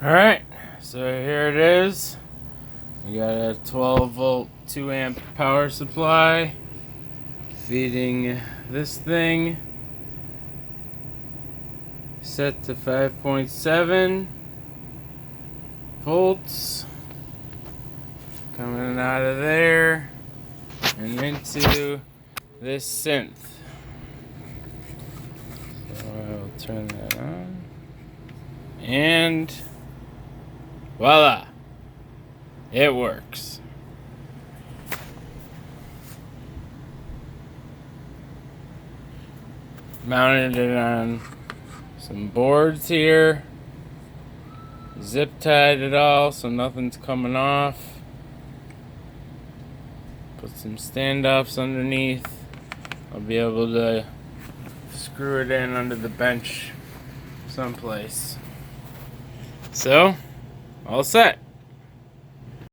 Alright, so here it is. We got a 12 volt 2 amp power supply feeding this thing, set to 5.7 volts, coming out of there and into this synth. So I'll turn that on, and voila, it works. Mounted it on some boards here, zip tied it all so nothing's coming off. Put some standoffs underneath. I'll be able to screw it in under the bench someplace. So, all set.